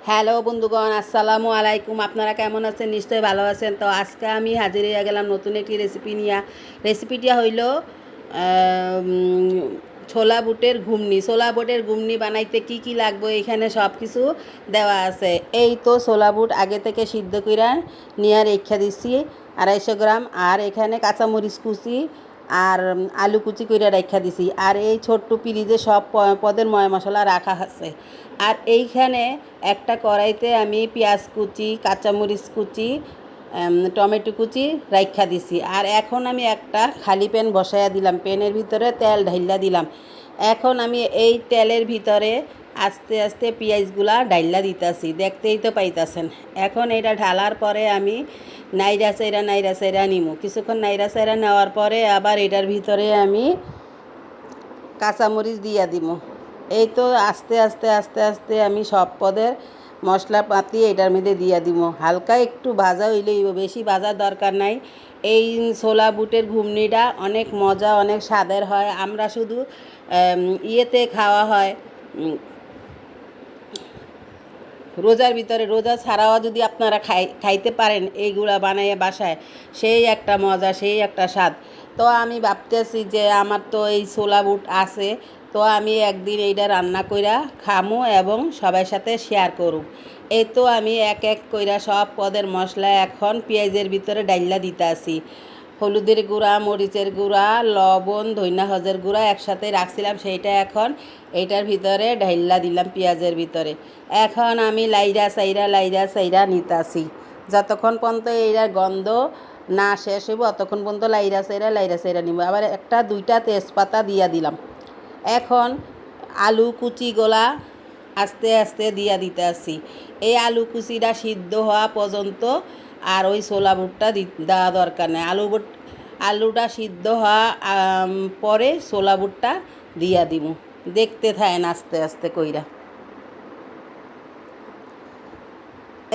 Hello বন্ধুগণ, আসসালামু আলাইকুম। আপনারা কেমন আছেন? নিশ্চয়ই ভালো আছেন। তো আজকে আমি হাজির হয়ে গেলাম নতুন একটি রেসিপি নিয়ে। রেসিপিটা হইল ছোলা বুটের ঘুগনি। ছোলা বুটের ঘুগনি বানাইতে কি কি লাগবে এখানে সব কিছু দেওয়া আছে। এই তো ছোলা বুট আগে থেকে সিদ্ধ করে নিয়ে রেখে দিচ্ছি 250 গ্রাম। আর এখানে কাঁচামরিচ কুচি আর আলু কুচি করে রেখে দিছি। আর এই ছোট্ট পিরিজে সব পদের ময় মশলা রাখা আছে। আর এইখানে একটা কড়াইতে আমি পেঁয়াজ কুচি, কাঁচামরিচ কুচি, টমেটো কুচি রাইখা দিছি। আর এখন আমি একটা খালি প্যান বসাইয়া দিলাম, প্যানের ভিতরে তেল ঢাইলা দিলাম। এখন আমি এই তেলের ভিতরে আস্তে আস্তে পেঁয়াজগুলা ডাইলা দিতেছি, দেখতেই তো পাইতেছেন। এখন এটা ঢালার পরে আমি নাইরা চাইরা নিমু। কিছুক্ষণ নাইরা চাইরা নেওয়ার পরে আবার এটার ভিতরে আমি কাঁচামরিচ দিয়া দিব। এই তো আস্তে আস্তে আস্তে আস্তে আমি সব পদের মশলাপাতি এটার মধ্যে দিয়া দিব। হালকা একটু ভাজা হইলেই, বেশি ভাজার দরকার নাই। এই ছোলা বুটের ঘুগনিটা অনেক মজা, অনেক স্বাদের হয়। আমরা শুধু ইয়েতে খাওয়া হয়, রোজার ভিতরে। রোজা ছাড়াও যদি আপনারা খাইতে পারেন এইগুলা বানাইয়া বাসায়, সেই একটা মজা, সেই একটা স্বাদ। তো আমি ভাবতেছি যে আমার তো এই ছোলা বুট আছে, তো আমি একদিন এইটা রান্না কইরা খামু এবং সবার সাথে শেয়ার করুম। এই তো আমি এক এক কইরা সব পদের মশলা এখন পেঁয়াজের ভিতরে ডাইলা দিতে আসি। হলুদের গুঁড়া, মরিচের গুঁড়া, লবণ, ধইনা হজের গুঁড়া একসাথে রাখছিলাম, সেইটা এখন এইটার ভিতরে ঢাইলা দিলাম পেঁয়াজের ভিতরে। এখন আমি লাইরা সাইরা নিতাছি যতক্ষণ পর্যন্ত এইটার গন্ধ না শেষ হইব, অতক্ষণ পর্যন্ত লাইরা সাইরা নিব। আবার একটা দুইটা তেজপাতা দিয়া দিলাম। এখন আলু কুচিগুলা আস্তে আস্তে দিয়া দিতে আসি। এই আলু কুচিটা সিদ্ধ হওয়া পর্যন্ত আর ওই ছোলা বুটটা দেওয়া দরকার নেই। আলুটা সিদ্ধ হওয়া পরে ছোলা বুটটা দিয়া দিব। দেখতে থাকেন আস্তে আস্তে কইরা।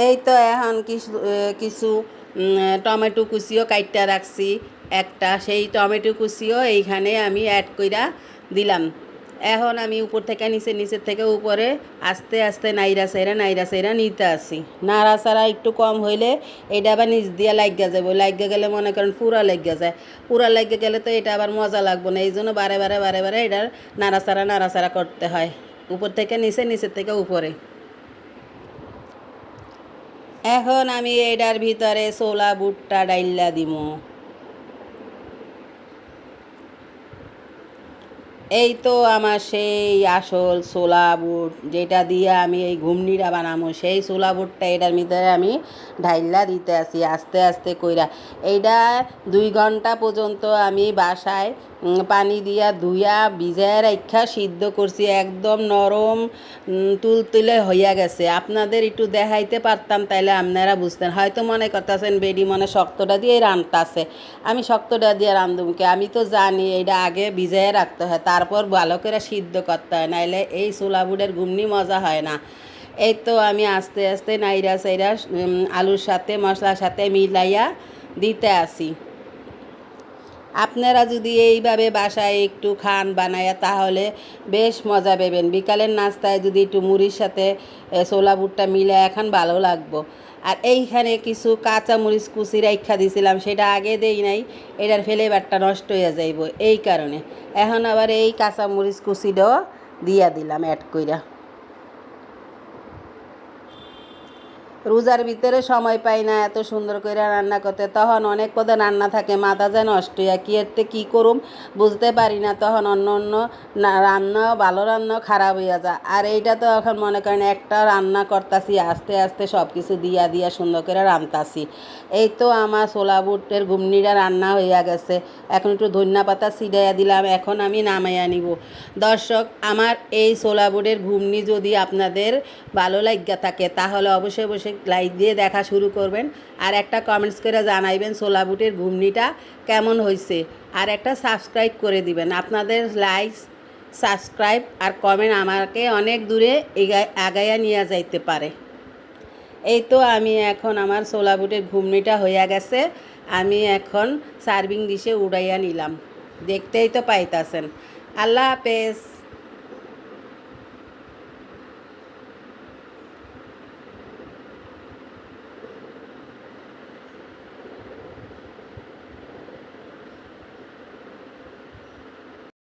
এই তো এখন কিছু কিছু টমেটো কুচিও কাইটটা রাখছি একটা, সেই টমেটো কুচিও এইখানে আমি অ্যাড কইরা দিলাম। এখন আমি উপর থেকে নিচের থেকে উপরে আস্তে আস্তে নাইরা সাইরা নিতে আসি। নাড়াচাড়া একটু কম হইলে এটা আবার নিচ দিয়ে লাগিয়া যাবে। লাগিয়ে গেলে মনে করেন পুরা লাগিয়া যায়। পুরা লাগিয়ে গেলে তো এটা আবার মজা লাগবে না। এই জন্য বারে বারে এটার নাড়াচাড়া করতে হয়, উপর থেকে নিচের থেকে উপরে। এখন আমি এটার ভিতরে ছোলা বুটটা ডাইলা দিমু। এই তো আমার সেই আসল ছোলা বুট, যেটা দিয়ে আমি এই ঘুগনিটা বানাবো, সেই ছোলা বুটটা এটার ভিতরে আমি ঢাইলা দিতে আসি আস্তে আস্তে কইরা। এইটা 2 ঘন্টা পর্যন্ত আমি বাসায় পানি দিয়া ধুইয়া ভিজায় রাইখা সিদ্ধ করছি। একদম নরম তুলতুলে হইয়া গেছে। আপনাদের একটু দেখাইতে পারতাম তাইলে আপনারা বুঝতেন। হয়তো মনে করতেছেন বেডি মনে শক্তটা দিয়ে রান্তাছে, আমি শক্তটা দিয়ে রান্ধুমকে। আমি তো জানি এইটা আগে ভিজায় রাখতে হয়, তারপর ভালো করে সিদ্ধ করতে হয়, নাইলে এই ছোলা বুটের ঘুগনি মজা হয় না। এই তো আমি আস্তে আস্তে নাইরা সাইরা আলুর সাথে মশলার সাথে মিলাইয়া দিতে আসি। আপনারা যদি এইভাবে বাসায় একটু খান বানায়া, তাহলে বেশ মজা পাবেন। বিকালের নাস্তায় যদি একটু মুড়ির সাথে ছোলা বুটটা মিলে এখন ভালো লাগবো। আর এইখানে কিছু কাঁচা মরিচ কুচি রাইখা দিয়েছিলাম, সেটা আগে দেই নাই, এটার ফ্লেভারটা নষ্ট হয়ে যাইব এই কারণে। এখন আবার এই কাঁচা মরিচ কুচিটাও দিয়া দিলাম অ্যাড কইরা। রোজার ভিতরে সময় পাই না এত সুন্দর করে রান্না করতে, তখন অনেক পদে রান্না থাকে, মাথা যায় নষ্ট হইয়া কি এতে কী করুম বুঝতে পারি না। তখন অন্য রান্নাও, ভালো রান্নাও খারাপ হইয়া যায়। আর এইটা তো এখন মনে করেন একটা রান্না করতাছি, আস্তে আস্তে সব কিছু দিয়া সুন্দর করে রান্তাছি। এই তো আমার ছোলা বুটের ঘুগনিটা রান্না হইয়া গেছে। এখন একটু ধনিয়া পাতা ছিটাইয়া দিলাম। এখন আমি নামাইয়া নিব। দর্শক, আমার এই ছোলা বুটের ঘুগনি যদি আপনাদের ভালো লাগিয়া থাকে, তাহলে অবশ্যই লাইক দিয়ে দেখা শুরু করবেন। আর একটা কমেন্টস করে জানাইবেন ছোলা বুটের ঘুগনিটা কেমন হয়েছে। আর একটা সাবস্ক্রাইব করে দিবেন। আপনাদের লাইক, সাবস্ক্রাইব আর কমেন্ট আমাকে অনেক দূরে আগাইয়া নিয়ে যাইতে পারে। এই তো আমি এখন আমার ছোলা বুটের ঘুগনিটা হইয়া গেছে। আমি এখন সার্ভিং ডিশে উড়াইয়া নিলাম, দেখতেই তো পাইতাছেন। আল্লাহ হাফেজ।